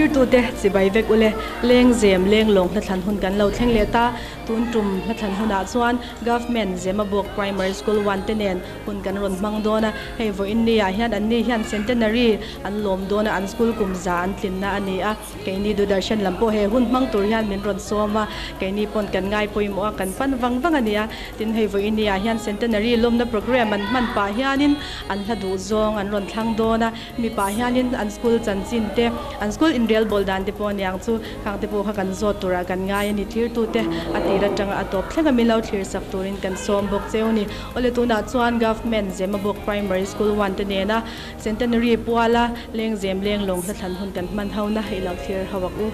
tir tu te chibai vek ule leng zem leng long na than hun kan lo thleng le ta tun tum na than huna chuan government zema bok primary school 1 tenen hun kan ron mang dona hei vo india hian an ni hian centenary an lom dona an school kumza an tlin na ani a keini du darshan lampo he hun mang tur hian min ron soma keini pon kan ngai poimo kan pan wang ania tin hei vo india hian centenary lom na program an man pa hianin an hadu zong an ron thlang dona mi pa hianin an school chanchin te an school in real boldan te pon yang chu khang te po kha kan zo tura kan ngai ani tir tu te atira tanga atop thlenga milau thlir sak turin kan som bok cheuni ole tuna chuan government zema bok primary school 1 te nena centenary puala leng zem leng long na than hun kan man hauna heilau thlir hawak u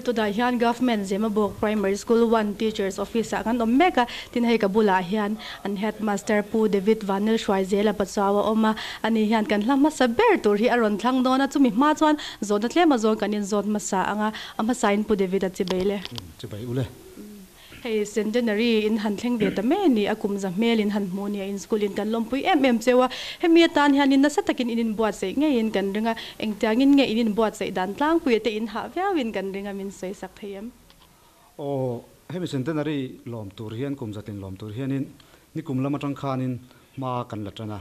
to da hian government zema bok primary school 1 teachers office kan omeka tin hei kabula hian an headmaster pu david vanel shwai zela pachawa oma ani hian kan hlama saber tur hi aron thlang dona chumi ma chuan zona tlema zon kanin zon masa anga ama sign pu david achibele chibai ule hei centenary in han thleng ve ta me ni akum za mel in han moni in school in kan lompui chewa hemi tan hian in na satakin in buat sei nge in kan ringa engtangin nge in buat sei dan tlang pui te in ha win kan ringa min sei sak thayam o hemi centenary lom tur hian kum zatin lom tur hian in ni kum lama tang khanin ma kan latana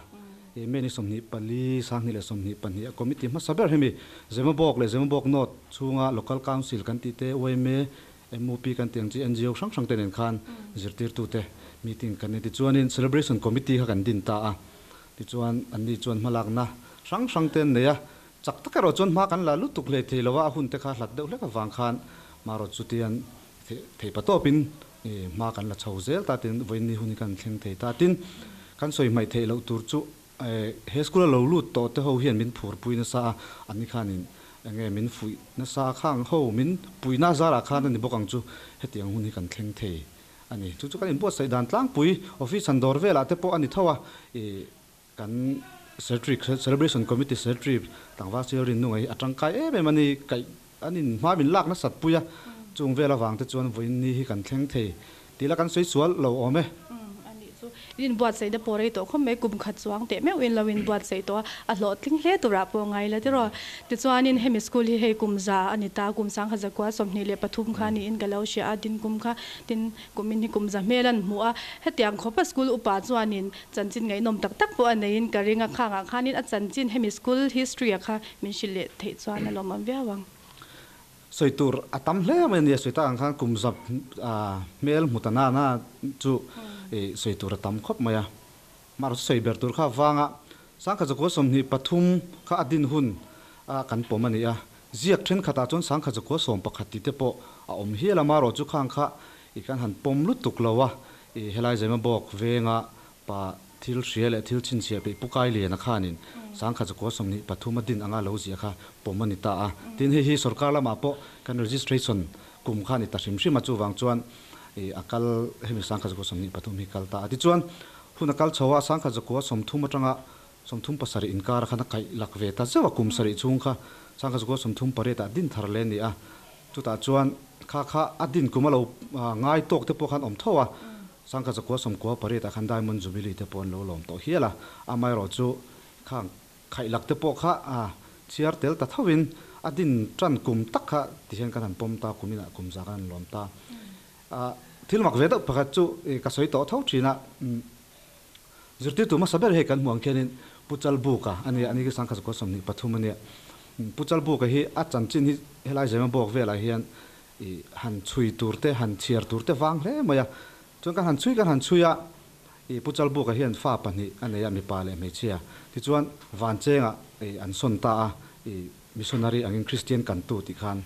e meni somni pali sangni le somni pani committee ma saber hemi zema bok not chunga local council kan ti te oime MOP kan tiang chi NGO sang tenen khan zirtir tu te meeting kan ti chuanin celebration committee ha kan din ta a ti chuan an ni chuan malak na sang ten ne ya chak ta ro chuan ma kan la lu tuk le theilawa hun te kha hlat deuh le ka wang khan maro chutian thei patopin ma kan la chho zel ta tin voin ni hun kan thleng thei ta tin kan soi mai thei lo tur chu he school lo lu to te ho hian min phur puina sa ani khanin nge min fui na sa khang ho min puina zara khan ni bokang chu hetiang huni kan thleng thei ani chu kan in bo sai dan tlang pui office an dor vela te po ani thawa kan celebration committee secretary tangwa serin nu ai atang kai me mani kai anin ma bin lak na sat puya chung vela wang te chuan voin ni hi kan thleng thei tila kan soi sual lo ome in buat sei da pore to khom me kum khat chuang te me win lawin buat sei to a lo tling hle tura po ngai la tiro ti chuanin hemi school hi hei kumza anita kum sang kha zakwa somni le pathum khani in galo sha adin kum kha tin kumin hi kumza melan muwa hetiang khopa school upa chuanin chanchin ngai nom tak tak po anein karinga khanga khanin a chanchin hemi school history kha min shile thei chuan lo mam wiawang soitur atam hle men ya soita ang khan kumza mel mutana na chu soitur tam khop maya mar soi bertur kha wanga sangkha joko somni pathum kha adin hun kan pomani a ziak then khata chon sangkha joko som pakhati te po a om hiala maro chu khang kha ikan han pom lu tuk lawa helai jema bok venga pa thil hriale thil chin sia pe pukai le na khanin sangkha joko somni pathum adin anga lo zia kha pomani ta a tin hi sarkar lama po kan registration kum khani ta hrim hrim chu wang chuan akal hemi sangkha joko somni pathum hi kalta ati chuan hunakal chawa sangkha joko somthum atanga somthum pasari inkar khana kai lakve ta zawa kum sari chungkha sangkha joko somthum pareta din tharle ni a chuta chuan kha adin kumalo ngai tok te po khan om thowa sangkha joko somko pareta khan diamond jubilee te pon lo lom to hiala amai ro chu khang khai lak te po kha chiar tel ta thawin adin tran kum takha tihen kan han pom ta kumina kum za kan lom ta thilmak ve da pakhat chu ka soi to thau thina zirti tu ma saber he kan muang kenin puchal buka ani ki sangkha ko somni pathumani puchal buka hi a chanchin hi helai jema bok vela hian han chui turte han chiar turte wang hle maya chon kan han chuya puchal buka hian fa pani aneya mi pale me chia ti chuan van chenga an son ta missionary angin christian kan tu ti khan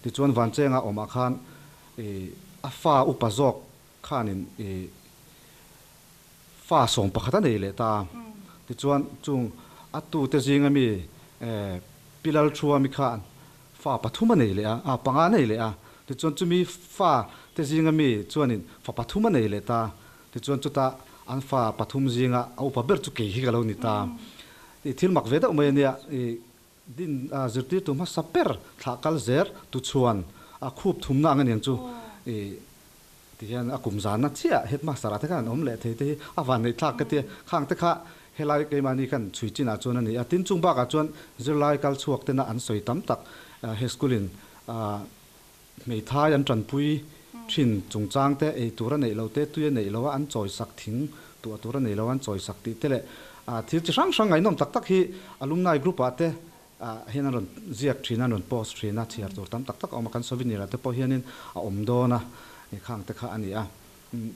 ti chuan van chenga oma khan afa upazok khanin fa som pakhata nei le ta ti chuan chung atu te jinga mi pilal thua mi khan ฟ้าปฐุมนี่เลยปังอันนี่เลยที่จวนจะมีฟ้าแต่จริงมีจวนนี่ฟ้าปฐุมนี่เลยตาที่จวนจุดตาอันฟ้าปฐุมจริงเอาปะเบิร์ตุเกี่ยกันแล้วนี่ตาที่มักเวทเอาไว้เนี่ยดินจุดที่ตัวมาสับเปอร์ถ้าคัลเซอร์ตุชวนคูบทุ่มนั่งกันอย่างจูที่ยันกุมจานัดเชียเฮ็ดมาสาระที่กันอมเละที่วันในทักกันที่ข้างที่ข้าเฮลัยเกมานี่กันช่วยจีน่าจวนนี่ตินจุงบ้ากจวนจะไล่กัลชวกเตน่าอันสวยตั้มตักเฮสกุลินไม่ท้ายันจันปุยชินจงจางเตะตัวนั้นเราเตะตัวนี้เราอันจอยสักทิ้งตัวนั้นเราอันจอยสักติเตะที่จะช่างไงน้องตักฮีอลูมนายกรุ๊ปเตะเฮนันเจียกทรีนันโพสทรีนัทเชียร์ตัวตั้มตักเอามากันสวินีละเตะพอเฮนินอมโดนะข้างเตะข้าอันนี้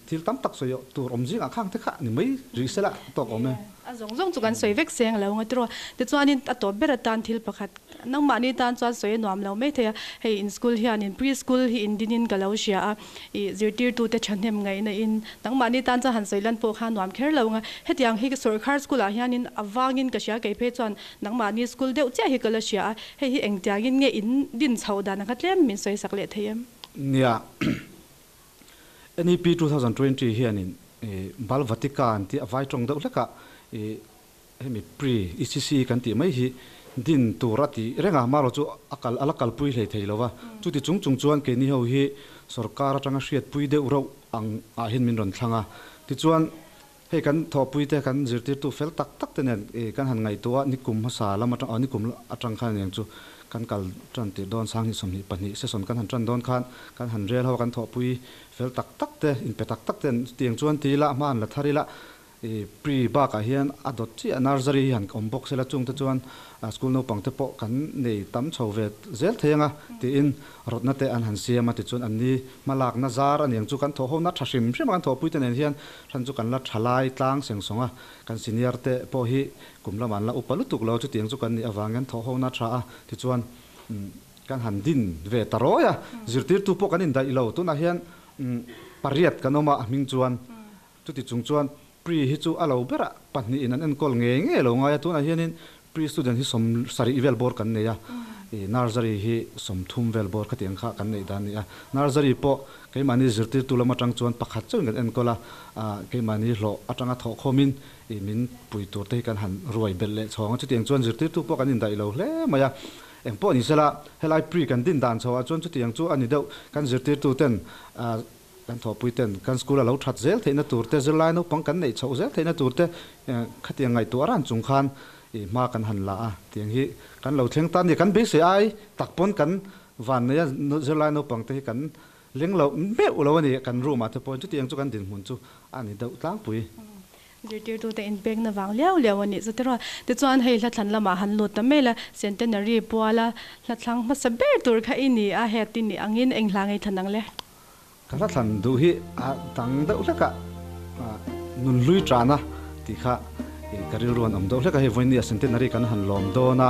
ที่ตั้มตักสวยตัวอมจิงข้างเตะข้านี่ไม่รีเซละตกอมเนี่ยจงจุกันสวยเวกเสียงแล้วไงตัวแต่จวนนี้ตัวเบรตันทิลประคัดนังมานี่ตานจวนสวยหนวมแล้วไม่เท่ให้อินสคูลเฮียนินพรีสคูลฮีอินดินินกันแล้วเชียจิตติร์ตูเตชันเฮมไงในอินนังมานี่ตานจะหันสวยลันโปขานหนวมแค่แล้วไงเฮ็ดยังฮีก็สวยคาร์สคูลเฮียนินอวางินกับเชียกับเพจจวนนังมานี่สคูลเดียวเจ้าฮีก็แล้วเชียให้ฮีเอ็งจากินเงอินดินชาวดานักเลี้ยมมินสวยสักเล็ดเทียมเนี่ยNEP 2020 เฮียนินบัลวัติกันที่อวัยตรงเด็กละกะให้มีพรี ECC กันที่ไม่ฮีดินตัวรัติเรื่องมาเราจูอักลปุยเลยทีแล้วว่าจุดที่จงจวนเกนี่เขาฮีสรการจังเสียดปุยเดือเราเห็นมินรอนทางที่จวนให้กันทอปุยแต่กันจิตตัวเฟลตักแต่เนี่ยกันหันไงตัวนิคุมภาษาแล้วมาจังนิคุมจังขันอย่างจูกันกัลจันติดอนสร้างหิสมหิปันหิเสสนกันหันจันดอนขันกันหันเรียลเขากันทอปุยเฟลตักแต่อินเปตักแต่เตียงจวนทีละมันละทาริละปรีบ้ากะเฮียนอดที่นาร์ซารีหันอมบกเสละจุงตะจวนสกุลโนปังเตปกันในตั้มชาวเวทเซลเทียงที่อินรถนัดเตอันหันเสียมาติดจวนอันนี้มาลากนาซาร์อันยังจุกันทอหนัดชัชิมใช่ไหมกันทอปุยเตนเฮียนฉันจุกันลัดทลายตั้งเสียงสงกันซีเนียร์เตปอฮีกุมละมันละอุปลุตุกเราจุดเตียงจุกันนี่อวังกันทอหนัดชาติดจวนกันหันดินเวตรอยจิตติตุปกันอินได้เราตุนเฮียนปริยัดกันออกมามิงจวนจุดที่จงจวนปรีฮิจูอาลาเบระปัจจุบันนั้นก็เงี้ยเราไงตัวนั้นเฮียนินปรีสตูเดนที่สมสารีเวลบอร์กันเนี่ยนาร์ซารีที่สมทุ่มเวลบอร์ขัดยังข้ากันเนี่ยด้านนี้นาร์ซารีพอเกี่ยมันนี่จิตติตุลมาจังจวนปักขัดจนกันเอ็นก็ละเกี่ยมันนี่โลอาจังทอคอมินมินปุยตัวเตกันหันรวยเบลเล่ชองจุดยังจวนจิตติตุพอกันอินได้เราเล่มายาเอ็งพอนี่เสละเฮลัยปรีกันดินด่านชาวจวนจุดยังจวนอันนี้เดียวกันจิตติตุเต็นกันทอปุยเต็นกันสกุลเราทัดเซลเทนตัวเตเซลไลน์นปังกันในชาวเซลเทนตัวเตขัดยังไงตัวร้านจุงคันมากันหันละเตียงฮีกันเราเชียงตันนี่กันบิ๊กเสียไอตักปนกันวันนี้เซลไลน์นปังเตกันเลี้ยงเราเมื่อเราวันนี้กันรู้มาเถอะพอจุดยังจุกันดินหุ่นจุอันนี้เดาตั้งปุยเดี๋ยวตัวแต่อินเบกนะวางเลี้ยววันนี้สุดท้ายแต่จวนให้ลัดทันละมาหันหลุดแต่ไม่ละเซนเตนนารีปัวละลัดทังมาสเบตัวข้าอินี่อาเฮตินี่อังอินเอ็งลางไอทันนังเลยกันทันดูฮีตังเดาเล็กนุนลุยจานะที่ข้าการิรวนอมเดาเล็กให้วันนี้เซนเตนารีกันหันลมโดนะ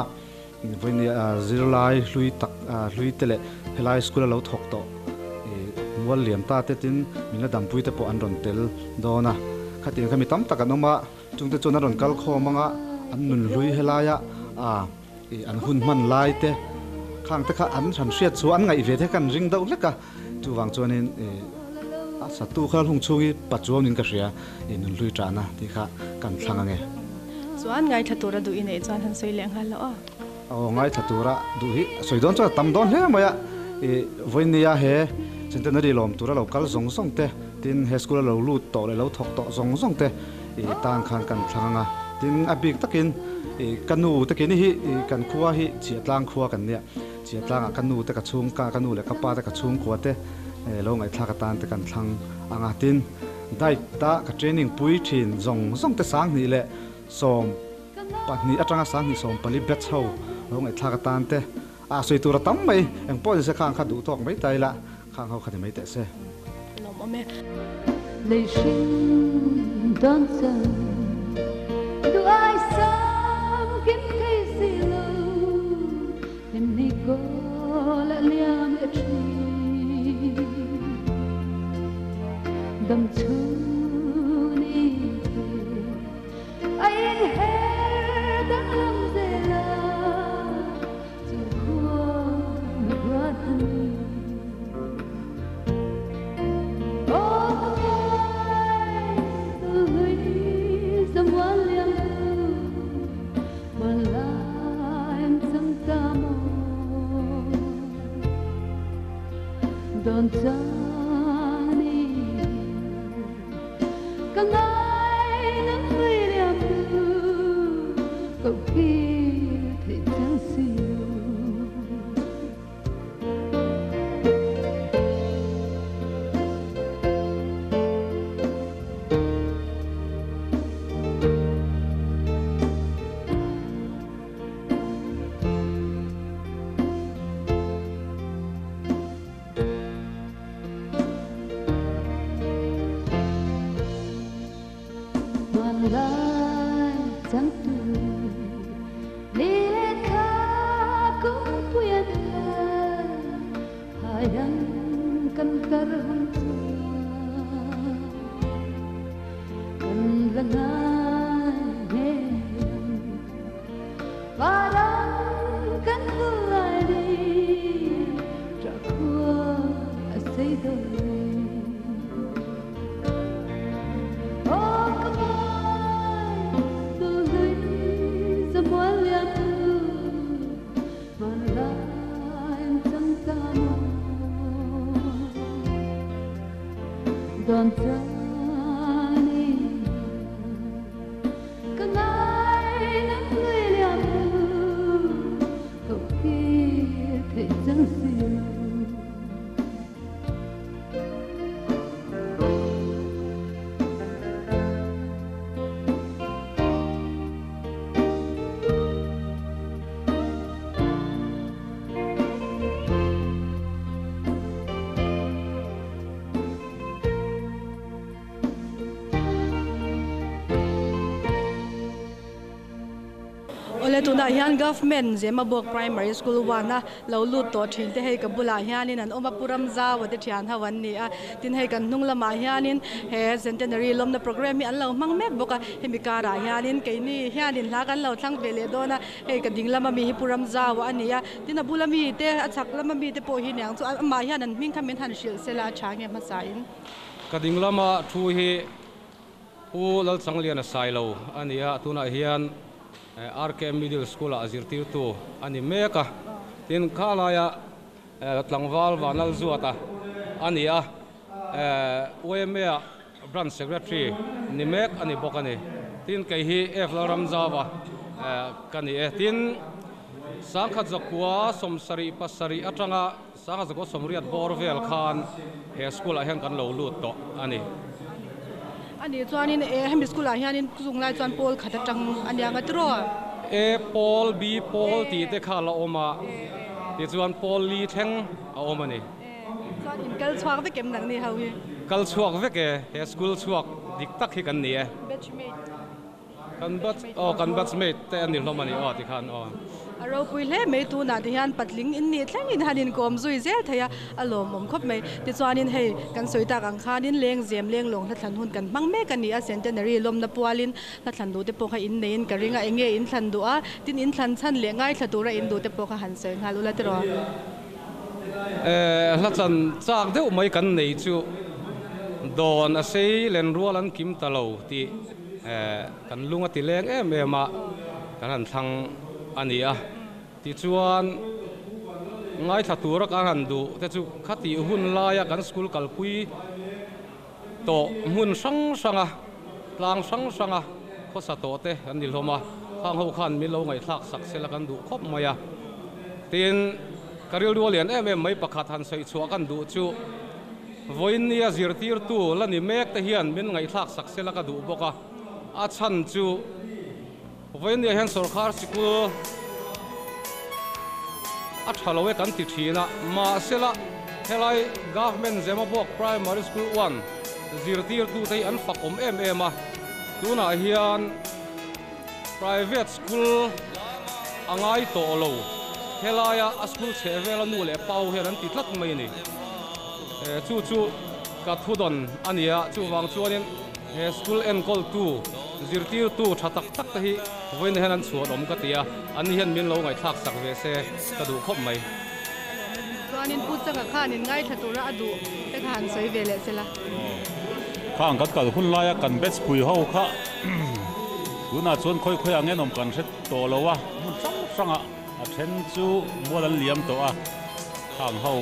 วันนี้ซิลไลลุยตักลุยเตเลเฮลัยสกุลเราถกโตมัวเหลี่ยมตาเตตินมีระดับปุยเตปอันรอนเตลโดนะขัดยังขมิตั้มตะกันออกมาจุงเตจนนรอนกัลโคมังอันนุนลุยเฮลายะอันหุ่นมันลายเตข้างเตข้าอันฉันเสียดส่วนไงเวทกันริงเดาเล็กจูวางจวนนี้สัตว์ข้าลงช่วยปัจจุบันนี้ก็เสียนุนลุยจานะที่ข้ากันทางไงจวนไงถ้าตัวเราดูอินเอจวนทันสวยเลี้ยงฮัลโหลไงถ้าตัวเราดูฮิสวยโดนจะตั้มโดนเฮ้ยมั้ยวันนี้เฮ้เซนเตนารีลมตัวเรากัลส่งเตตินเฮสกุลเราลูดต่อเลยเราถกต่อส่งเตต่างกันกันทางตินอบิกตะกินกันนูตะกินนี่กันขัวฮิเจียตลางขัวกันเนี่ยเจียตลางกันนูตะกระชุ่มกันนูเลยกับป้าตะกระชุ่มขัวเตเราไงทากตานตะกันทางตินได้ตะกับเทรนนิ่งปุยทินส่งเตสังนี่แหละสมปัจนี้อาจารย์สังนี่สมปริเบชเฮาเราไงทากตานเตสวยตัวเราตั้มไหมยังป้อนจะข้างขัดดูทอกไม่ใจละข้างเขาขัดไม่แต่เส泪水短暂，独爱上金cây xì lâu，em đi có lại liang ở trên đầm chu đi anh hết đã làm gì là dù hoa càng ai nắng mây liềm cậu kia thì chẳng siêu lai chẳng tuổi đi lên khá cũng quen hai anh cần cờ hôn cần là ngài và đang cần lại đi trả qua xây đôi Don't tell me càng ai nắng người liềm cậu kia thể chẳng siêu ole tuna hian government zema bok primary school wana lo lut to thin te hei ka bula hianin an oma puram zawa te thian hawan ni a tin hei kan hnung lama hianin he centenary lomna program hi an lo mang mek boka hemikara hianin keini hianin la kan lo thlang vele dona hei ka dinglama mi hi puram zawa ania tin a bulami te a chak lama mi te po hi nyang chu ma hian an ming khamen han shil sela change ma sain ka dinglama thu hi u lal changlian a sailo ania tuna hian RKM Middle School azirtir tu ani meka tin khalaya tlangwal wanal zuata ania OMA branch secretary ni mek ani bokani tin kai hi eflaram zawa kani tin sangkhat zakwa somsari pasari atanga sangkhat zakwa somriat borvel khan he school a hen kan lo lut to ani ani chuanin hemi school a hianin zunglai chuan pol khata tang anianga tro pol b pol ti te khala oma ti chuan pol li theng a omani chuan in kal chuak ve kem nang ni hawi kal chuak ve ke he school chuak dik tak hi kan ni batchmate kan batchmate te ani hlomani ti khan aro puile me tu na de hian patling in ni thleng in hanin kom zui zel thaya alom om khop mai ti chuanin hei kan soita kang khanin leng zem leng long la thlan hun kan mang me kan ni a centenary lom na pualin la thlan du te po kha in nein karinga enge in thlan du a tin in thlan chan le ngai thladura in du te po kha han se ngalula te ro la thlan chak deuh mai kan nei chu don a sei len rual an kim talo ti kan lunga ti leng ma kan han thang ania ti chuan ngai thatura ka han du te chu khati hun laia kan school kalpui to mun sanga tlang sanga khosa to te an nil homa khang ho khan mi lo ngai thak sak sela kan du khop maya tin karil dualian mai pakhat han sei chua kan du chu voin nia zirtir tu lani mek te hian min ngai thak sak sela ka du boka a chan chu voin nia hian sarkar sikul a thalowe kan ti thina ma sela helai government zema bok primary school 1 zirtir tu te an fakom a tuna hian private school angai to lo helaya a school chevela nu le pau he an ti tlat mai ni chu ka thudon ania chu wang chuanin he school en kol tu zirtir tu thatak tak ta hi voin henan chuan om ka tia an hian min lo ngai thak sak ve se ka du khop mai chuanin pu changa khanin ngai thatura adu te khan soi vele sela khang kat kal hun laia kan bets pui ho kha tuna chuan khoi angenom kan set to lowa mun sanga a then chu modan liam to a khang ho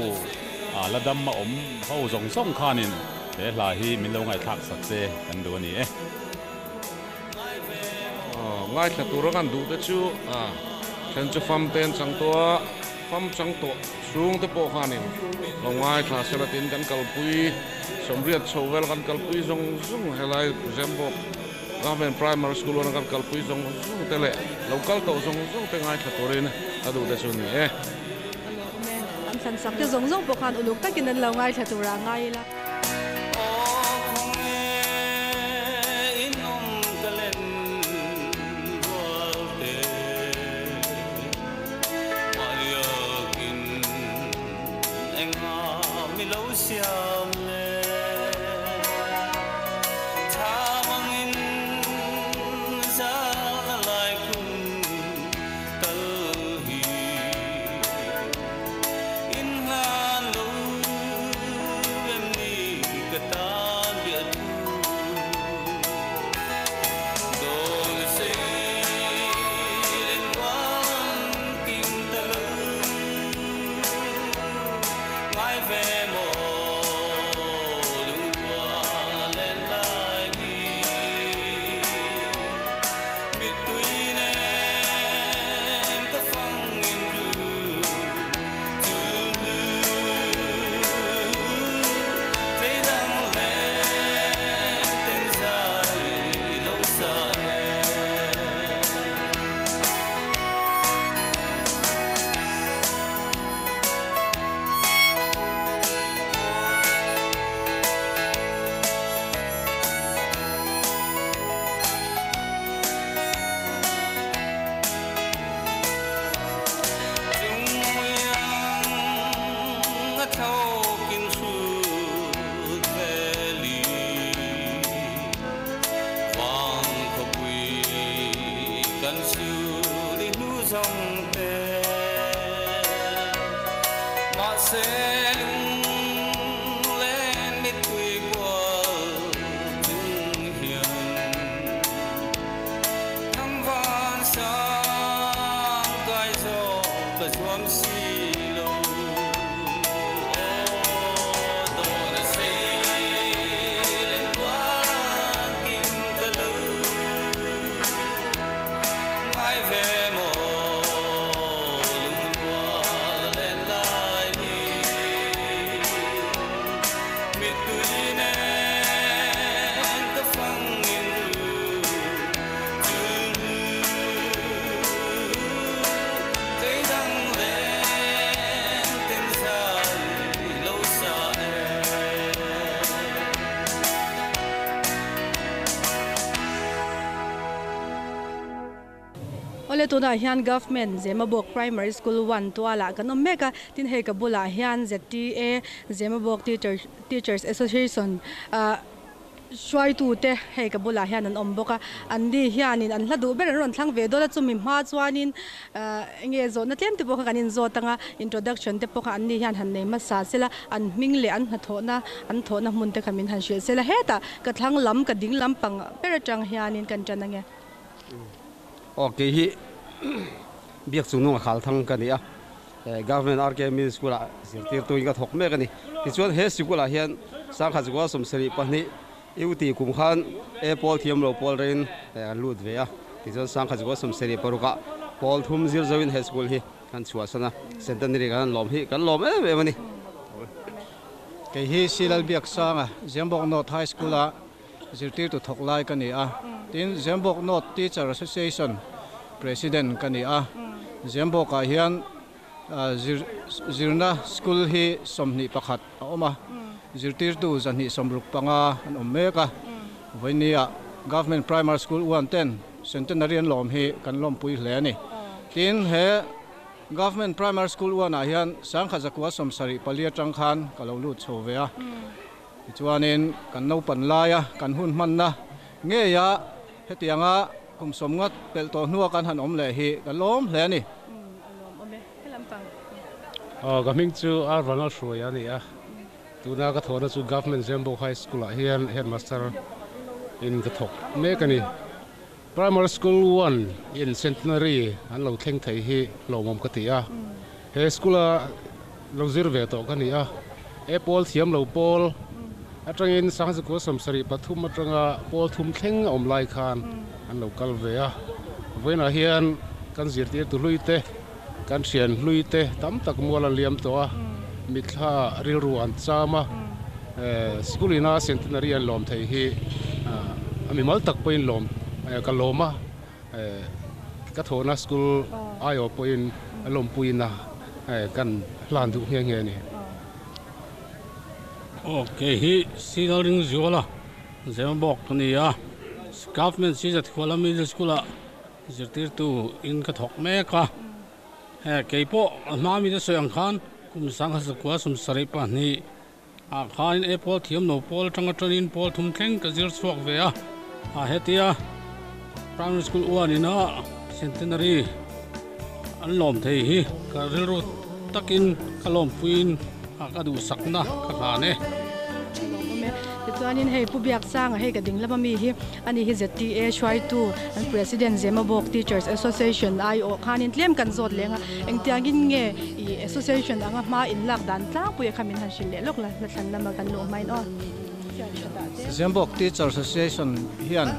la dam ma om ho zong song khanin te la hi min lo ngai thak sak se kan do ni ngai thla tur kan du te chu chen chu fam ten chang to fam chang to sung te po khanin lo ngai thla selatin kan kalpui somriat chovel kan kalpui zong helai zembo government primary school on kan kalpui zong tele local to zong te ngai thla turin adu te chu ni an san sak te zong po khan uluk takin an lo ngai thla tura ngai la ole tuna hian government Zemabok primary school 1 to ala kan omeka tin he ka bula hian ZTA Zemabok teachers association shwai tu te he ka bula hian an omboka andi hianin an hladu ber ron thlang ve dola chumi ma chuanin nge zo na tlem te po kanin zo tanga introduction te po ka anni hian han nei ma sa sela an mingle an thona mun te khamin han shel sela heta ka thlang lam ka ding lam pang ber tang hianin kan chanange okay hi biak chungno khal thang ka ni a government RKM school a sirtir tu inga thok me ka ni ti chuan he school a hian sang kha jwa som seri pani euti kum khan apple thiam lo pol rein lut ve a ti chuan sang kha jwa som seri paruka pol thum zir zawin he school hi kan chua sana centenary kan lom hi kan lom e mani ke hi silal biak sanga Zembok North High School a zirtir tu thok lai ka ni a tin Zembok North Teacher Association President ka ni a Zembok a hian zirna school hi somni pakhat a oma zirtir tu zanni somruk panga an ommeka voinia government primary school 110 centenary an lom hi kan lom pui hle ani tin he government primary school 1 a hian sangkha zakwa somsari palia tangkhan kalo lu chhovea chuanin kan no panlaya kan hun manna nge ya hetianga kum somngat pel to hnuwa kan han om le hi kan lom hle ani gaming chu arwana shoi ani a tuna ka thona chu government Zembok high school a hian headmaster in ka thok me kani primary school 1 in centenary an lo thleng thei hi lo mom ka ti a he school a lo zir ve to kani a apple thiam lo pol atangin sang zu ko somsari pathum atanga pol thum thleng om lai khan an local ve a voina hian kan zirtir tu luite kan sian luite tam tak muala liam to a mitha ril ruan chama skulina centenary an lom thei hi ami mal tak poin lom ka loma ka thona school ayo poin lom puina kan hlan du nge nge ni okay hi sigaring zola zem bok ni ya government si jat khola middle school a zirtir tu in ka thok me ka ke po ma mi da soyang khan kum sang ha kwa sum sare pa ni a khan apple thiam no pol tanga train pol thum thleng ka zir suak ve a hetia primary school one in a centenary an lom thei hi ka rilru takin ka lom puin ka du sakna ka kha ne chuanin hei pubiak sang hei ka ding lama mi hi ani hi ZTA shwai tu an president Zema Bok Teachers Association IO khanin tlem kan zot lenga engtiangin nge I association anga ma in lak dan tlang puya khamin han shil le lok la thlan lama kan lo main on Zema Bok Teachers Association hian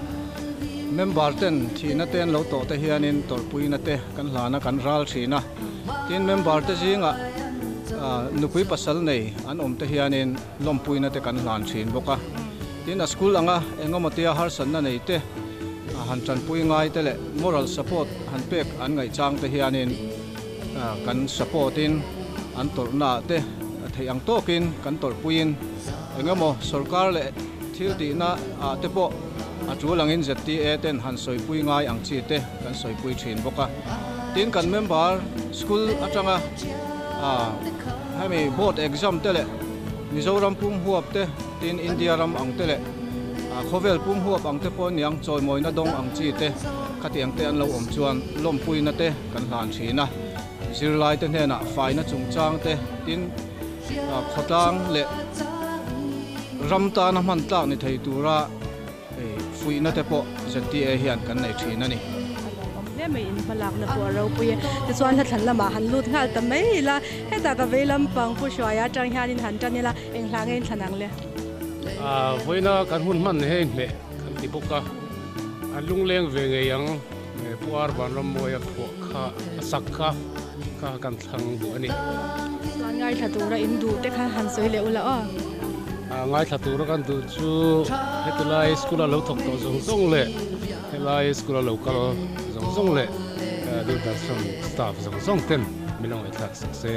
member ten thina ten lo to te hianin torpui na te kan hlana kan ral thina tin member te jinga nupui pasal nei an te hianin lompui na te kan hlan thin boka tin a school anga engomatia har san na nei te han chan pui ngai te le moral support han pek an ngai chang te hianin kan support in an torna te theiang tokin kan torpuin engamo sarkar le thil ti na te po chu langin ZTA ten han soipui ngai ang chi te kan soipui thin boka tin kan member school atanga hemi board exam tele Mizoram pum huap te tin India ram ang tele khovel pum huap ang te pon yang choi moi na dong ang chi te khatiang te an lo om chuan lom pui na te kan hlan thina zirlai te hena fai na chung chang te tin khotang le ramta na man tlang ni thei tura fui na te po ZTA hian kan nei thina ni mai in palak na po ro puye ti chuan la thlan lama han lut ngal ta mai la heta ka velam pang pu shwaya tang hianin han tan la eng hlang ein thanang le voina kan hun man he me kan ti boka an lung leng ve nge yang puar ban ram moya pho kha sakha ka kan thang bu ani ngai thatura in du te kha han soi le ula ngai thatura kan du chu hetulai school lo thok to zong zong le helai school lo kal zong le du da som staff zong ten milong e thak sakse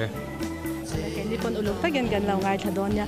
ke ni pon uluk ta gen gan law ngai thadon ya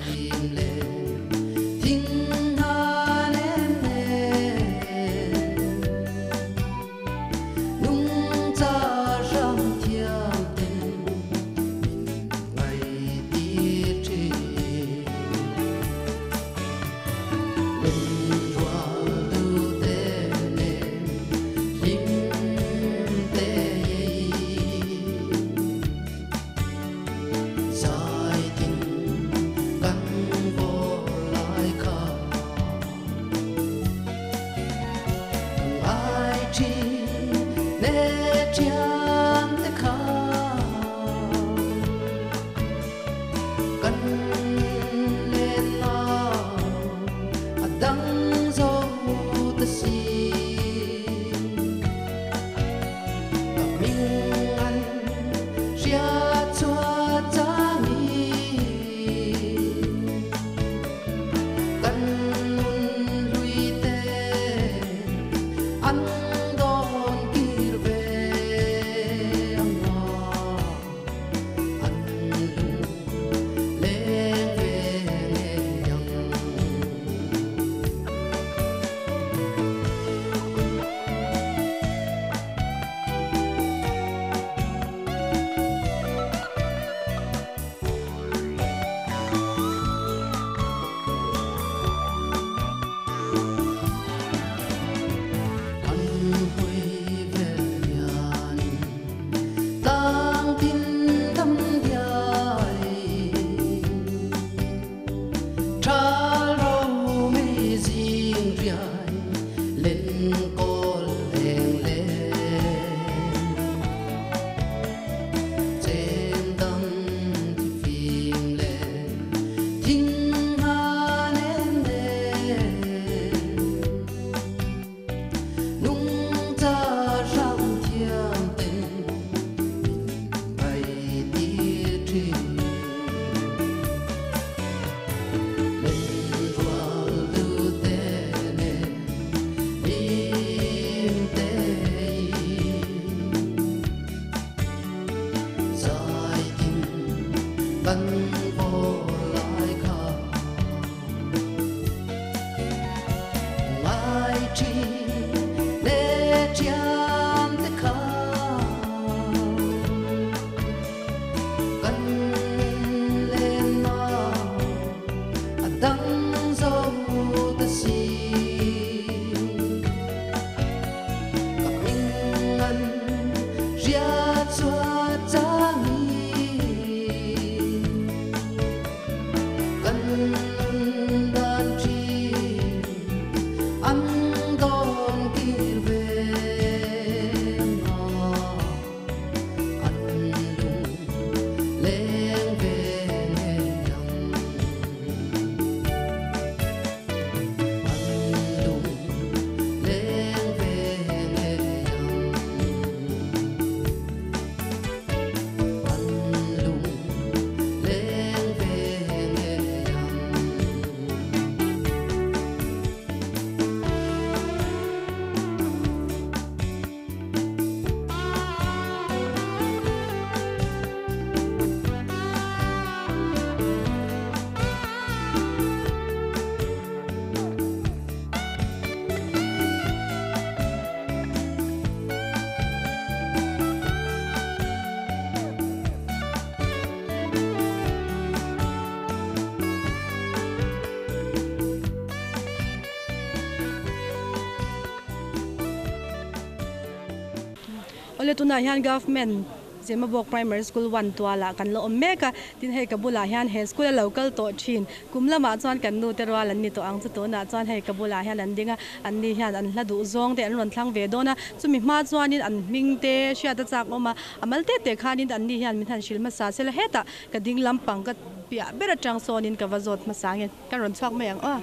ole tuna hian government Zemabok Primary School 1 tuala kan lo omeka tin hei kabula hian he school local to thin kumlama chuan kan nu te rawal an ni to ang chu to na chuan hei kabula hian an dinga an ni hian an hladu zong te an ron thlang ve dona chumi ma chuanin an ming te hria ta chak oma amalte te khanin an ni hian min han shil ma sa sela heta ka ding lampang ka pia bera tang sonin ka wazot ma sangin kan ron chak mayang a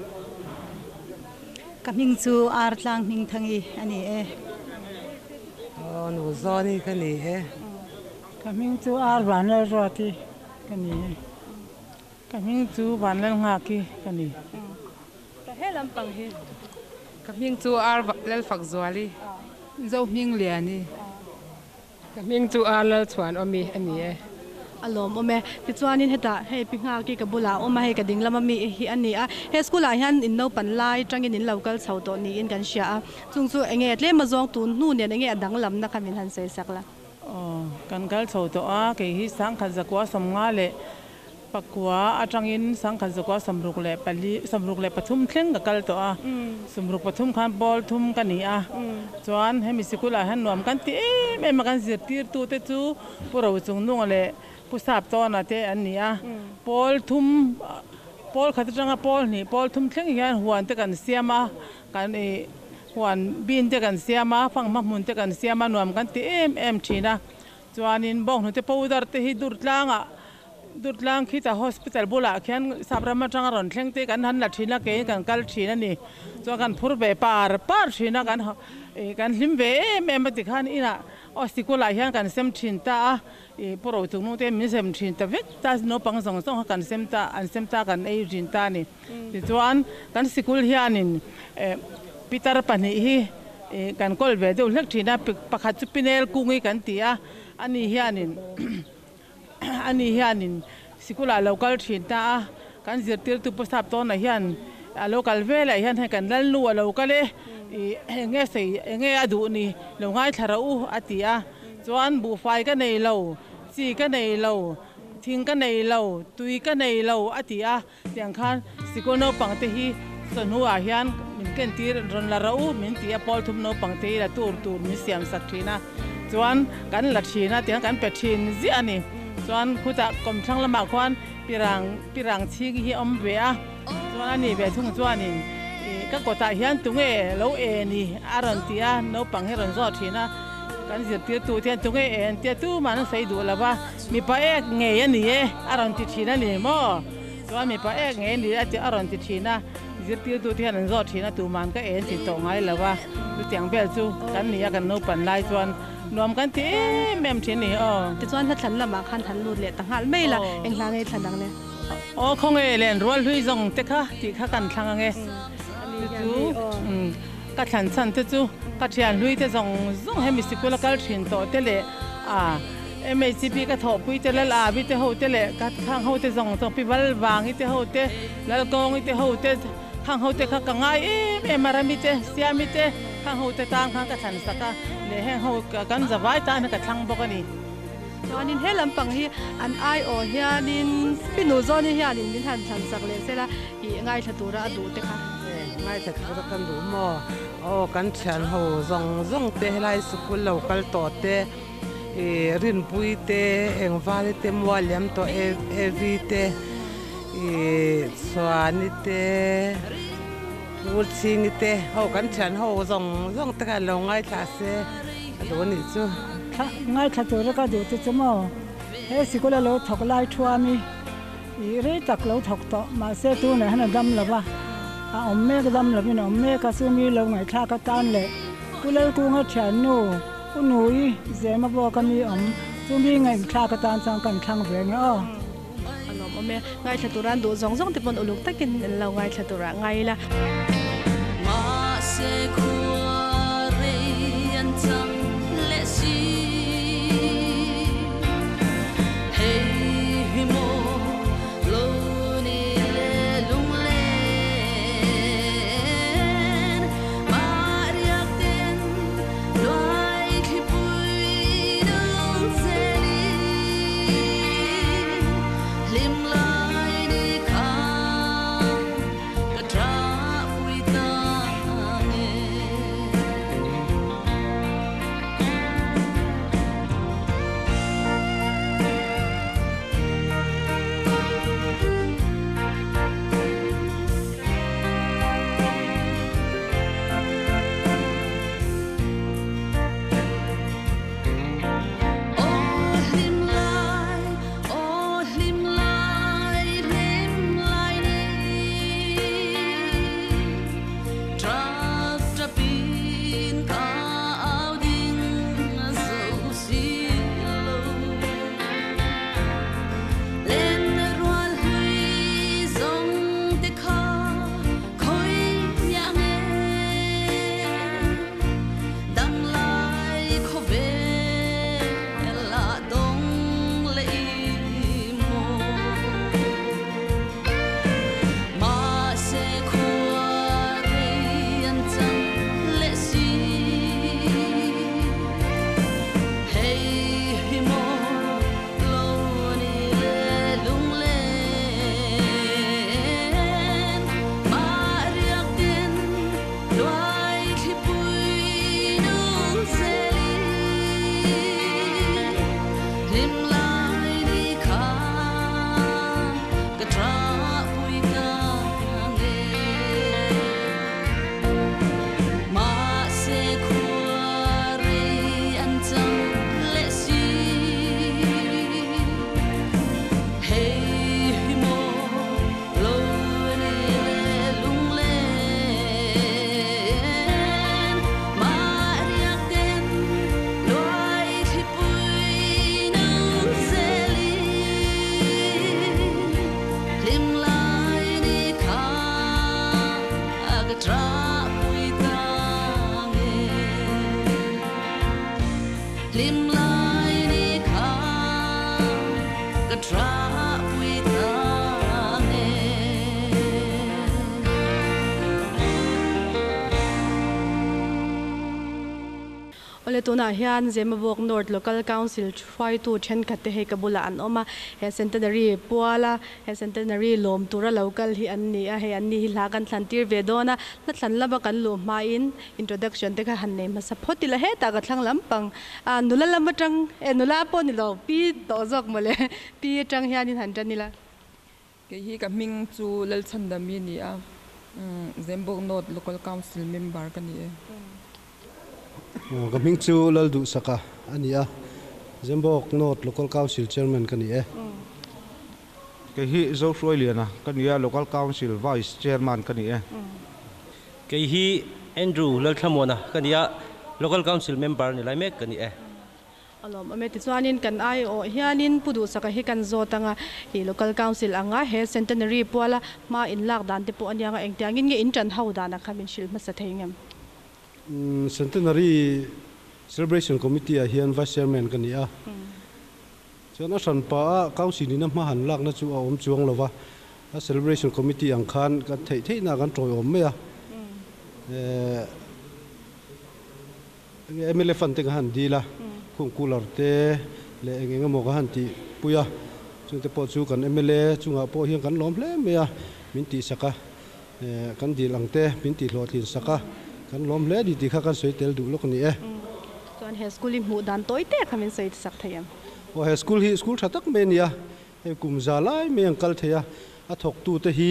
ka ming chu ar tlang ming thangi ani e nu zoni ka ni he Kaming tu ar banal roti kani. Kaming tu banal ngaki kani. Kahelam pang he. Kaming tu ar lel fakzuali. Zo ming liani. Kaming tu ar lel chuan omi ani e. Alom ome ti chuanin heta hei pinga ki ka bula oma hei ka ding lama mi hi ani a he school a hian in no pan lai tangin in local chhoto ni in kan sha a chungchu enge tle ma zong tu nu ne enge dang lam na kamin han sei sakla kan gal chhoto a ke hi sang kha zakwa samnga le pakwa atangin sang kha zakwa samruk le pathum thleng ka kal to a samruk pathum khan bol thum kani a chuan hemi sikul a han nom kan ti me ma kan zir tir tu te chu puro chung nu le pusap to na te an ni a pol thum pol khatanga pol ni pol thum thleng hian huan te kan siama kan e huan bin te kan siama phang ma mun te kan siama nuam kan ti em thina chuanin bong nu te powder te hi durtlang khita hospital bula khian sabrama tanga ron thleng te kan han la thina ke kan kal thina ni chu kan phur be par thina kan hlim ve em ti khan ina osikula hian kan sem thin ta e poro chung nu te mi sem thin ta vek ta no pang song kan sem ta kan ei rin ta ni ti chuan kan sikul hianin Peter pani hi kan kol ve de ulhak thina pakhat chu pinel kungi kan tia ani hianin sikula local thinta kan zirtir tu posap to na hian local vela hian kan lal nu local nge adu ni lo ngai tharau atia chuan bu fai ka nei lo chi ka nei lo thing ka nei lo tui ka nei lo atia tiang khan sikono pangte hi sonu a hian min ken tir ron la rau min tia pol thum no pangte la tur mi siam sakrina chuan kan la thina tiang kan pe thin zi ani chuan khuta kom thang lama khwan pirang ching hi om ve a chuan ani ve thung chuanin ka kota hian tunge lo e ni aron tia no pang he ron zo thina kan zir tir tu tian tunge en tia tu man sei du lawa mi pa ek nge ani e aron ti thina ni mo chuan mi pa ek nge ni ati aron ti thina zir tir tu tian an zo thina tu man ka en ti to ngai lawa tu tiang bel chu kan ni kan no pan lai chuan nom kan ti mem thin ni ti chuan la thlan lama khan than lut le ta ngal mai la engla nge thlanang le khong e len rol hui zong te kha ti kha kan thlang nge chu ka thlan chan te chu ka thian hui te zong hemi sikula kal thin to te le MACP ka tho pui te la bi te ho te le ka khang ho te zong pi wal wang i te ho te lal kong i te ho te khang ho te kha ka ngai marami te siami te khang ho te tang khang ka than saka le heng ho kan zawai ta na ka thlang bokani chuanin he lampang hi an IO hianin pinu zoni hianin min han than sak le sela hi ngai thatura adu te kha ngai thatura kan du mo kan thian ho zong te lai school local to te rin pui te engwali te mualiam to evi te swani te ulsing te ho kan thian ho zong te ka lo ngai tha se adu ni chu ngai thatura ka du te chumo he sikula lo thok lai thuami re tak lo thok to ma se tu na hana dam lawa omme ka dam labi no omme ka sumi lo ngai tha ka tan le kulal ku nga thian nu unui Zemabok kami sumi ngai tha ka tan sang kan thang ve nga alom ome ngai thaturan du zong te pon uluk takin lo ngai thatura ngai la ma se khore an chang le si hey mo lo ni le lung le mariak ten loi khi pui dong se li lim lai ni khang ka tra pui ta nge tra pui ta nge lim lai ni kha ka tra pui ta ole tuna hian Zemabok North Local Council try to chen khatte he kabula an oma he centenary puala he centenary lom tura local hi anni a he anni hi la kan thlantir vedona la thlanlaba kan lu ma in introduction te kha hanne ma support la he ta ka thlang lampang nula lamatang nula pon ni lo pi to jok mole pi tang hian in han tan ni la ke hi ka ming chu lal chanda mi ni a Zemabok North Local Council member kan ni Kaming chu laldu saka ania Zemabok North Local Council Chairman kani ke hi zo Australia kania Local Council Vice Chairman kani ke hi Andrew Lalthamona kania Local Council Member ni lai mek kani alom ame ti chuanin kan ai o hianin pudu saka hi kan zo tanga hi Local Council anga he centenary puala ma in lak dan te po ania nga engtiangin nge in tan haudana khamin shil ma sa theingam Centenary Celebration Committee hian Vice Chairman kania chana san pa council ni na ma han lak na chu om chuang lova a Celebration Committee ang khan ka thei na kan troi om me MLA fan te han di la khung kular te le engeng mo ka han ti puya chu te po chu kan MLA chunga po hian kan lom hle me a min ti saka kan di lang te min ti lo thin saka kan lom le di ti kha kan soi tel du lok ni chuan he school hi mu dan toi te khamin sei sak thayam o he school hi school thatak me nia he kum za lai me angkal theya a thok tu te hi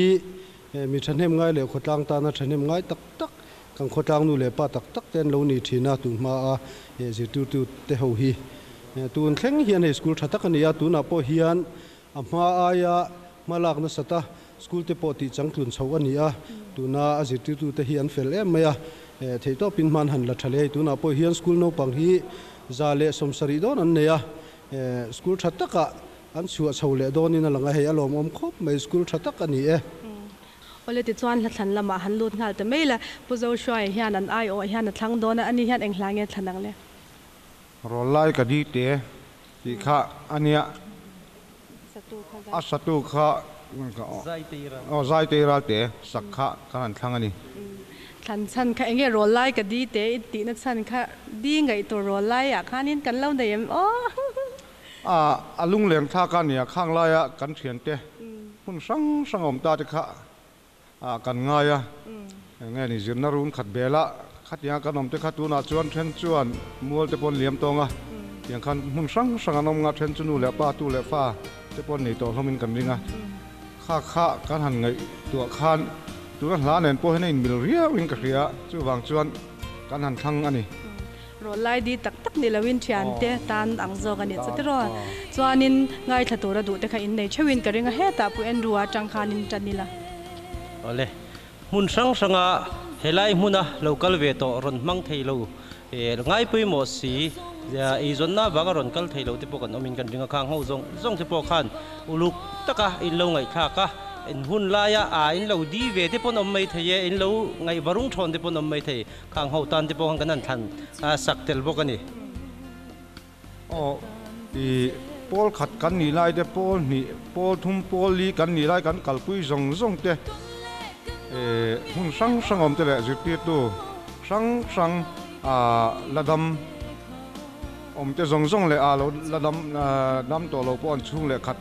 mi thanem ngai le khotlang ta na thanem ngai tak tak kan khotlang nu le pa tak tak ten lo ni thina tu ma a he ji tu te ho hi tun thleng hian he school thatak ania tu na po hian a ma aya malak na sata school te po ti changtlun chho ania tu na a ji tu te hi an fel em maya thei to pin man han la thale tu na po hian school no pang hi zale somsari don an neya school thataka an chua chhole don in langa he alom om khop mai school thatak ani ole ti chuan la thlan lama han lut ngal te meila puzo shwai hian an ai o hian a thlang dona ani hian englange thlanang le rolai ka di te ti kha ania asatu kha zai te ra te sakha kan thlang ani than chan kha enge rolai ka di te ti na chan kha di ngai to rolai a khanin kan lo dayem o alung leng tha ka nia khang la ya kan thian te hun sang om ta te kha kan nga ya nge ni zirna run khat bela khat ya kan om te kha tu na chuan then chuan mual te pon liam tonga yang kan hun sang anom nga then chu nu le pa tu le fa te pon nei to hlomin kan ringa kha kan han ngai tu khan tu kan hla nen po henin mil ria win ka ria chu wang chuan kan han thang ani rolai di tak ni lawin thian te tan ang zo kan ni chatro chuanin ngai thatura du te kha in nei chewin ka ringa he ta pu en ruwa tang khanin tanila ole mun sanga helai muna local ve to ron mang theilo ngai pui mo si e zonna baga ron kal theilo te pokan omin kan ringa khang ho zong te po khan uluk taka in lo ngai tha ka in hun laya in lo di ve te pon om mai theye in lo ngai warung thon te pon om mai thei khang ho tan te po kan an than sak tel bokani i pol khat kan ni lai te pol thum pol li kan ni lai kan kalpui zong te hun sang om te le zirti tu sang ladam om te zong le lo ladam dam to lo pon chung le khat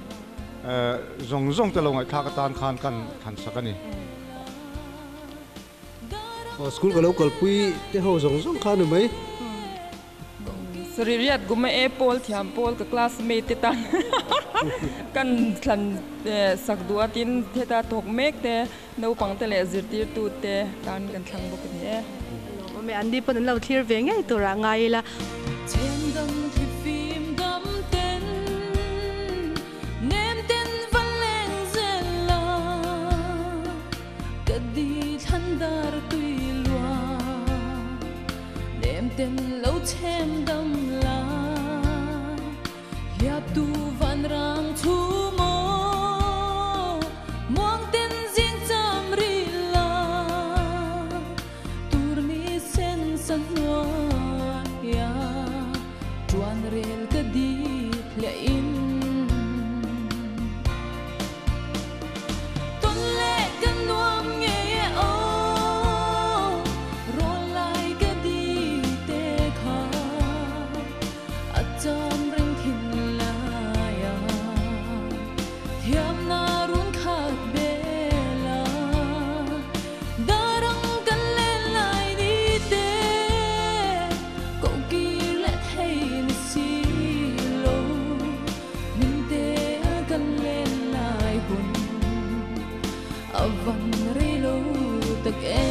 zong te lo ngai tha ka tan khan kan than sakani school ka local pui te ho zong khan mai Suriat guma pol thiam pol ka classmate te tan kan thlan sakdua tin theta thok mek te no pang te le zirtir tu te kan thlang bok ni me andi pon lo thlir ve ngai to ra ngai la chen dam thi phim dam ten nem ten van leng zela kadi thandar tui lua nem ten lo chem dam la ya tu van rang thu mo muang ten jing cham ri la tực em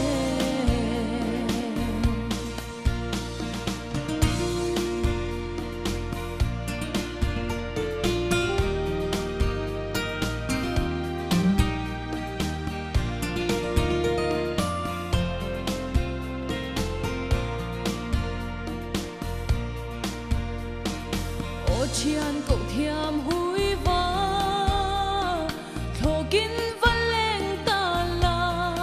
chian cậu thiam húi vã thổ kín vẫn lên ta la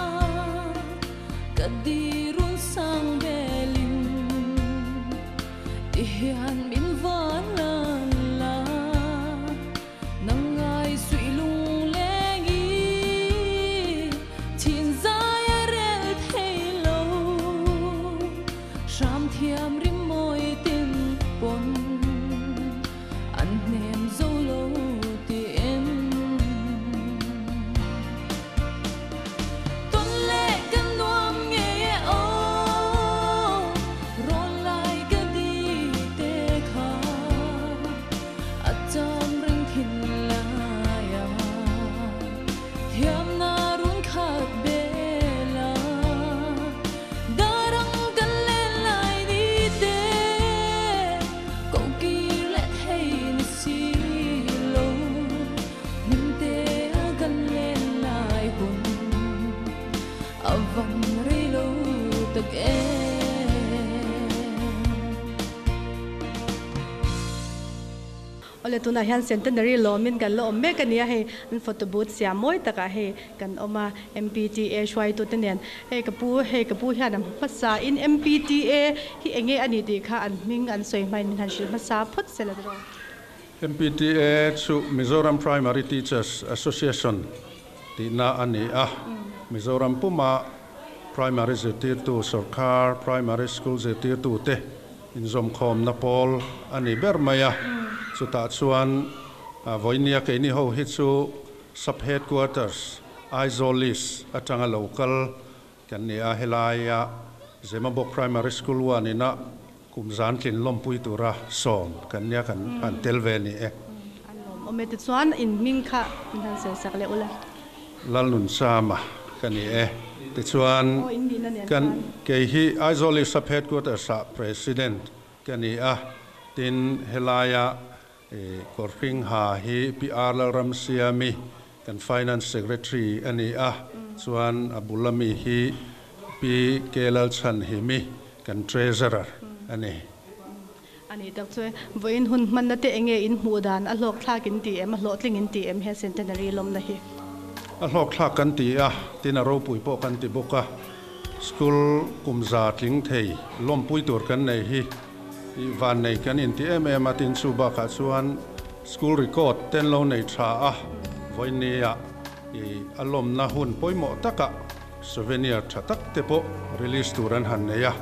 cất đi run sang bề linh hiền min vã la la nắng ai suy lung lên ý thiên giai rel thay lâu sam thiam rim môi tin pon niềm dấu lâu tiền tuần lễ cần nuông nghe ô rồi lại cái đi tê khá ở trong rừng thìn lại thiam na run khát bê la đã răng cần lên lại đi tê cậu kỳ lẽ hay vòng ri lâu tực em ole tuna hian centenary law min kan lo me kan ya he an photo booth sia moi taka he kan oma MPTA shwai tu tenen he kapu hian am phasa in MPTA hi enge ani ti kha an ming an soi mai min han shil phasa phut seladro MPTA chu Mizoram Primary Teachers Association ti na ani Mizoram puma primary zetir tu sarkar primary school zetir tu te in zom khom napol ani bermaya chu ta chuan voinia ke ni ho hi chu sub headquarters isolis atanga local kan ni a helaya zemabok primary school one ina kumzan tlin lompui tura som kan nia kan telve ni omet chuan in ming kha min han se sakle ula lalnun sama kan ni ti chuan kan ke hi isolis sub headquarters sa president kan ni tin helaya korping ha hi PR lam siami kan finance secretary ani chuan abulami hi pi kelal chan hi mi kan treasurer ani tak chue voin hun man na te enge in hudan a lok thlak in ti em a hlot ling in ti em he centenary lom na hi a hlok thlak kan ti tin a ro pui po kan ti boka school kumza tling thei lom pui tur kan nei hi van nei kan in ti em atin chuba kha chuan school record ten lo nei tha voinia alom na hun poimo taka souvenir thatak te po release turan han neya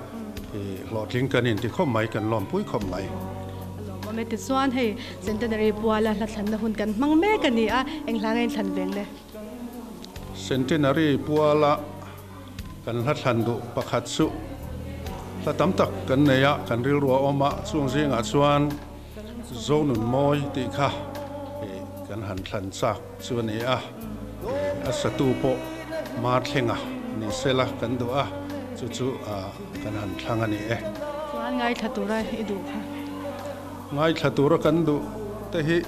lotling kan in ti khom mai kan lom pui khom mai me ti chuan hei centenary puala la thlan na hun kan mang me kan ni eng hlangai thlan veng le centenary puala kan la thlan du pakhat chu la tam tak kan neya kan ril ruwa oma chung zinga chuan zonun moi ti kha kan han thlan chak chu ni asatu po ma thlenga ni sela kan du chu kan han thlang ani chuan ngai thatura i du kha ngai thatura kan du te hi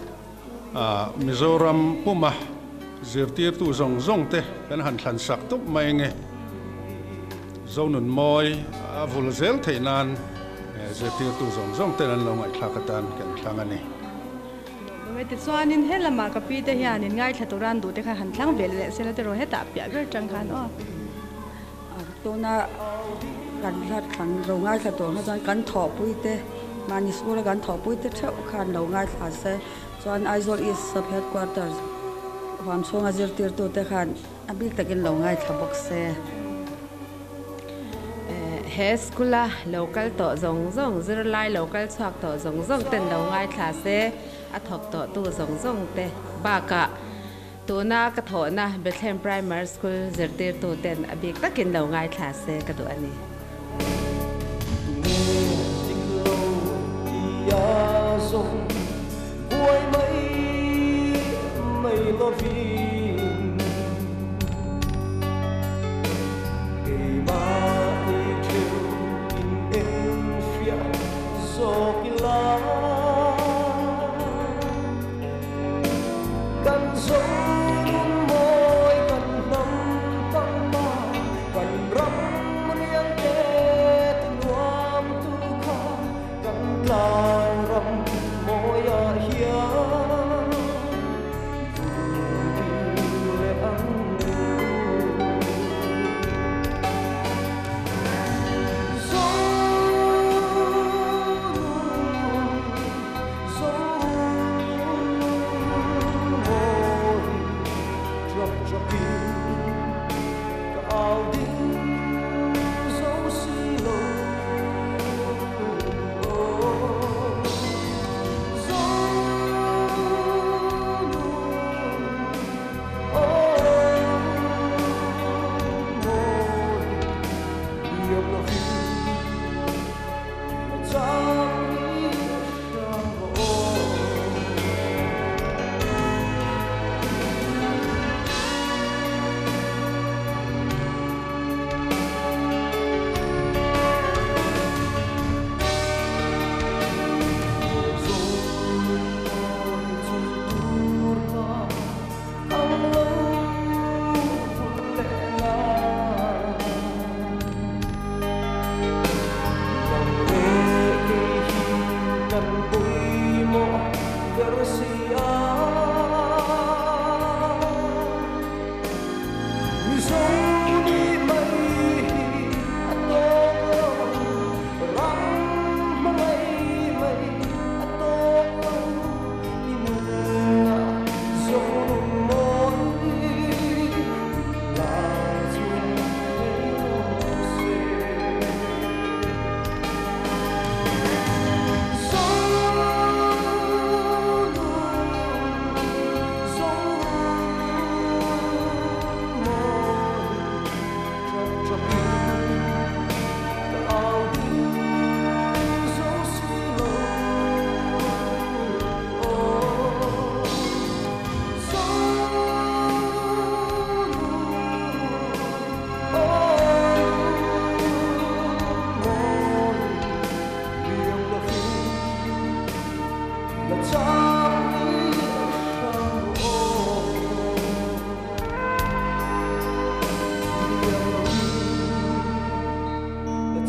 Mizoram puma zirtir tu zong te kan han thlan sak tup mai nge zonun moi avulzel theinan zirtir tu zong te nan lo ngai thlakatan kan thlang ani me ti chuan in helama ka pi te hian in ngai thaturan du te kha han thlang vel le sela te ro heta pya ber tang khan tuna kan hlat khan ro ngai thatu na chan kan tho pui te mani school kan tho pui te thau khan lo ngai thla se chuan aizol is sub headquarters hom chunga zirtir tu te khan abik takin lo ngai thabok se he skula local to zong zirlai local chak to zong ten lo ngai thla se a thok to tu zong te ba ka tuna ka thona Bethlehem Primary School zirtir tu ten abik takin lo ngai thla se ka du ani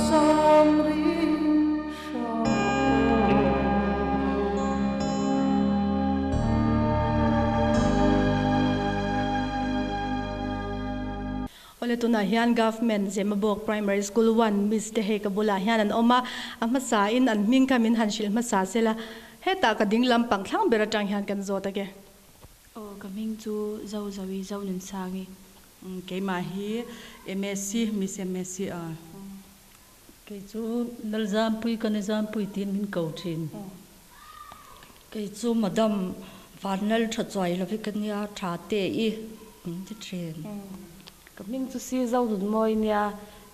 ole tuna hian government Zemabok primary school 1 miss te he kabula hian an oma amasa in an ming kamin hanshil masa sela heta ka ding lampang thlang bera tang hian kan zo take o kaming chu zo zawi zo nun sangi ke ma hi MSc miss MSc a ke chu nalzam pui kan exam pui tin min ko thin ke chu madam varnal thachoi lovikania thate I ti train kaming chu si zo nun moi nia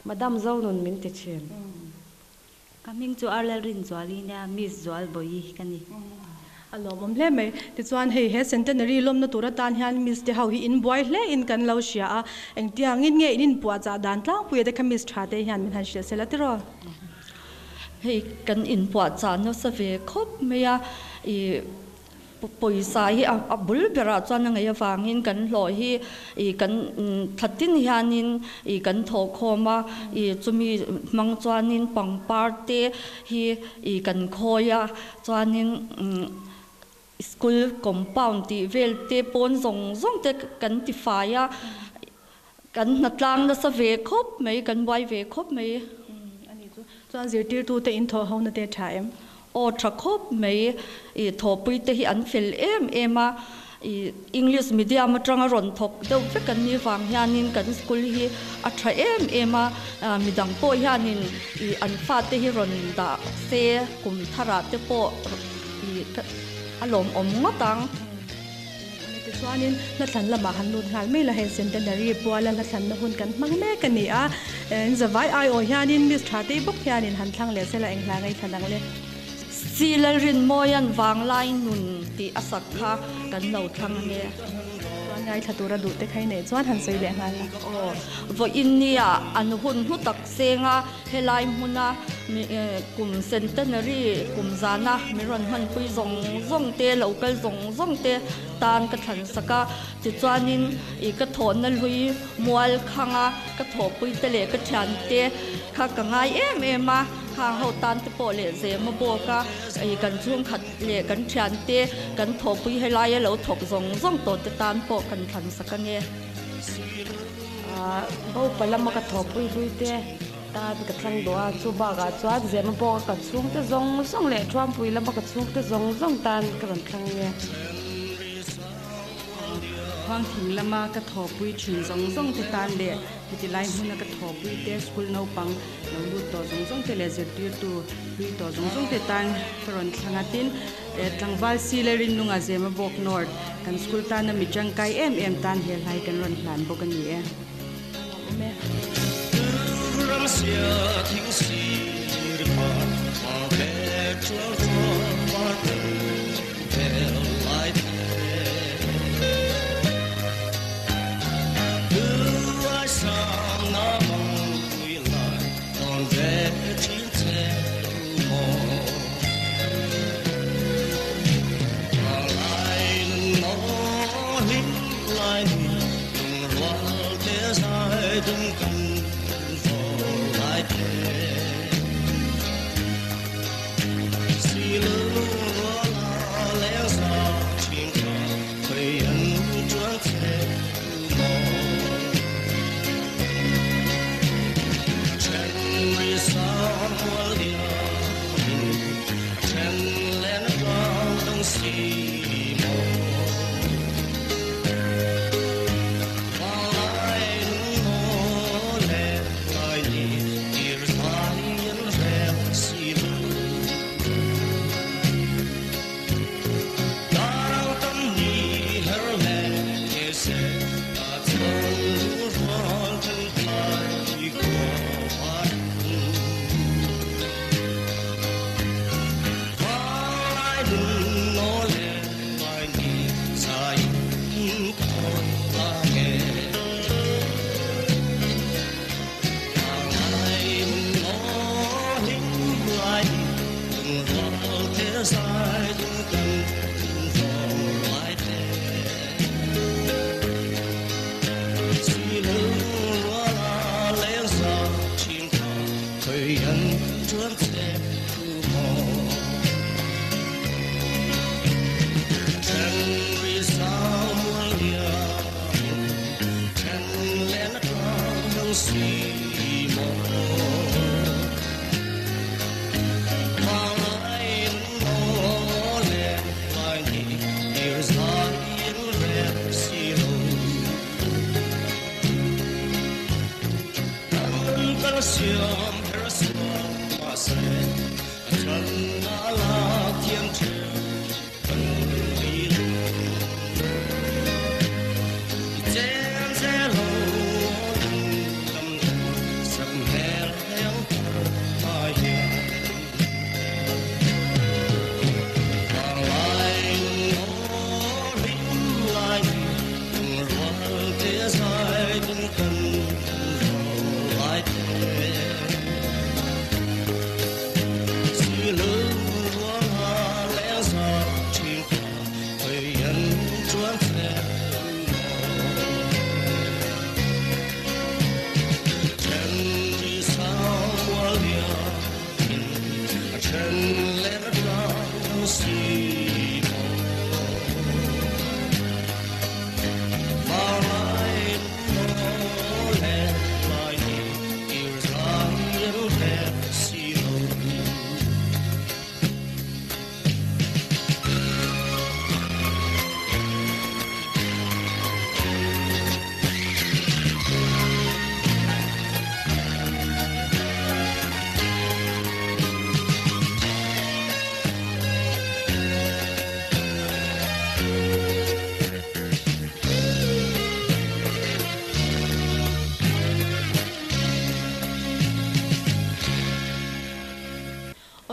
madam zo nun min te chen kaming chu arlel rin zwali nia miss zwal boi kani alo bom hle mai ti chuan hei he centenary lom na tura tan hian miss te hau hi in boy hle in kan lo sia a eng tiang in nge in puwa cha dan tlang pui de khamis thate hian min han sia sela tiro hei kan in puwa cha no sa ve khop meya I poisa hi abul bera chuan ngai awangin kan hlo hi I kan thatin hianin I kan tho khoma I chumi mang chuanin pangpar te hi I kan khoya chuanin school compound ti vel te pon zong zong te kan ti faya kan natlang na sa ve khop mai kan wai ve khop mai ani chu chuan zirtir tu te in tho ho na te thaem o thakop mai I thopui te hi an fel ema I English medium atanga ron thok deu fe kan ni wang hianin kan school hi atha ema midang po hianin I an fa te hi ron da se kum thara te po I alom ngatang ti chuanin la thlan lama han lut ngal mai la he centenary puala la thlan na hun kan mang me kan ni a en zawai ai o hianin mis thate bok hianin han thlang le sela eng hla ngai thanang le silal rin moyan wang line nun ti asakha kan lo thang nge ngai thatura du te khai ne chuan han sei le ngal o vo innia an hun hu tak senga helai muna kum centenary kum zana miron han pui zong zong te local zong zong te tan ka than saka ti chuanin I ka thon na lui mual khanga ka tho pui te le ka thian te kha ka ngai ema hang ho tan te po le Zemabok ai kan chung khat le kan thian te kan tho pui helai lo thok zong zong to te tan po kan than saka nge bo palama ka tho pui lui te ta ka thang do a chu ba ga chwa Zemabok ka chung te zong zong le thwam pui lama ka chung te zong zong tan ka ran thang nge hang thing lama ka tho pui thin zong zong te tan le ti lai huna ka tho pui te school no pang no lu to zong zong te le zirtir tu lui to zong zong te tan karon thangatin tlangwal silerin nunga Zemabok North kan school tan na mijang kai em tan he lai kan ron plan bok ani e ram sia thing si pa ma be chua pa te light Hãy subscribe cho kênh Ghiền Mì Gõ để không bỏ lỡ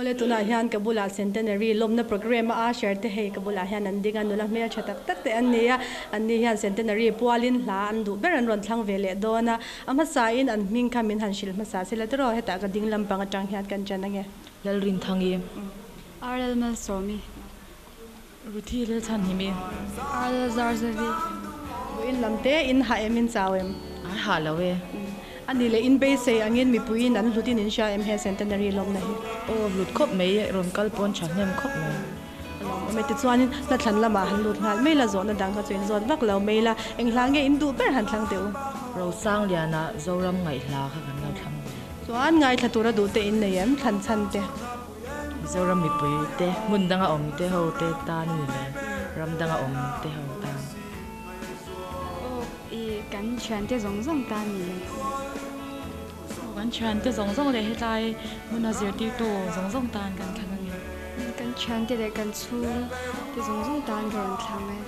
ole tuna hian kabula centenary lomna program a share te he kabula hian an dinga nula me chatak tak te ania anni hian centenary pualin hla an du beran ron thlang vele dona ama sa in an ming khamin han shil ma sa sila tro heta ka ding lampang atang hian kan chanange lal rin thangi RL Mel Somi ruthi le than himi RL Zarzavi in lamte in ha emin chawem a ha lawe ani le in be se angin mi puin an hlutin in sha em he centenary lom na hi o hlut khop mei ron kal pon chhnem khop me me ti chuanin na thlan lama han lut ngal meila zona dang ka chuin zon bak lo meila englange in du ber han thlang teu ro sang liana zoram ngai hla kha kan lo thlang chuan ngai thatura du te in neyam than chan te zoram mi pui te mun danga om te ho te ta ni le ram danga om te ho ta o i kan chuan te zong zong ta ni kan chuan te zong zong le he tai mun a zir ti to zong zong tan kan thlang ni kan chuan te le kan chu te zong zong tan ron thlang me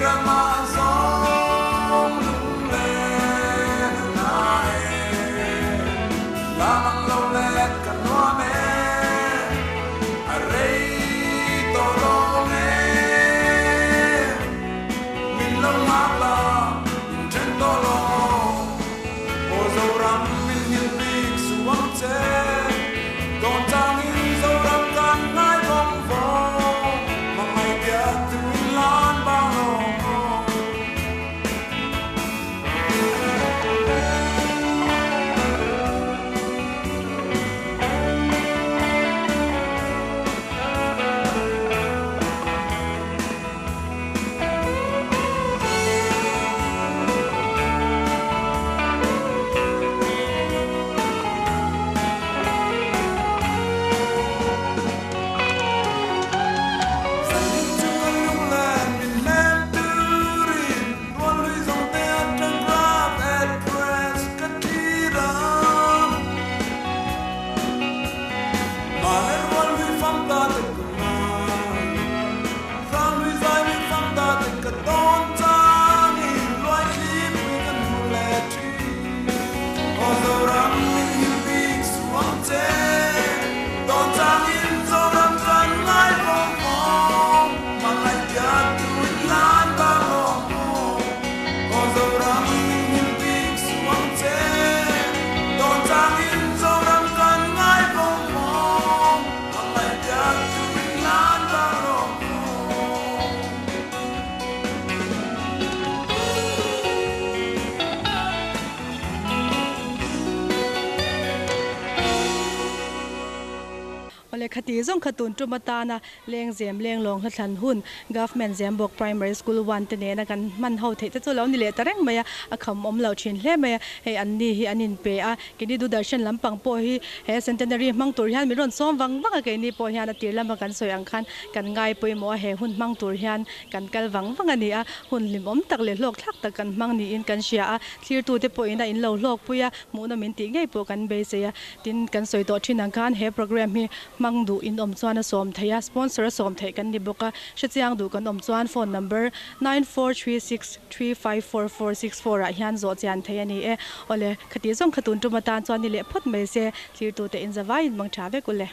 Rama song le nai la lo le kan no me a rei to lo me min lo ma la ten to lo o zo ram min hin big su wang che don tang in zo ram kan nai bong vo ma mai dia tu lan ba lo คติส่งขตุนจุมตานะเลี้ยงเสียมเลี้ยงลงทันหุ่น government เสียมบอก primary school วันเตเนนะกันมันเฮาเทจะตัวเรานี่แหละตะแรงมาคำอมเหล่าชินเล่มาให้อันนี้อันนินเปะกินดีดูดาชันลำปังโปฮีเฮ centenary มังตุรยันมีรอนซ้อมวังวังกันนี่โปฮีอันตีลำมากันสวยอังคันกันง่ายปยหมอเฮหุ่นมังตุรยันกันกัลวังวังอันนี้หุ่นลิมอมตักเลยโลกทักตะกันมังนี่อินกันเชียที่ตัวเตปอยนะอินเหล่าโลกปุยมูนามินติง่ายปกันเบเซียตินกันสวยต่อชินอังคันเฮโปรแกรมมีมังดูอินอมจวนสอมไทยสปอนเซอร์สอมไทยกันนี่บอกว่าชัดเจนดูกันอมจวน phone number 9436354464ยันโจทย์ยันไทยนี่โอเลคดีส่งขตุนจุมาตานจวนนี่แหละพดเมเซที่ตัวเตอินจะไว้มังชาเวกุเล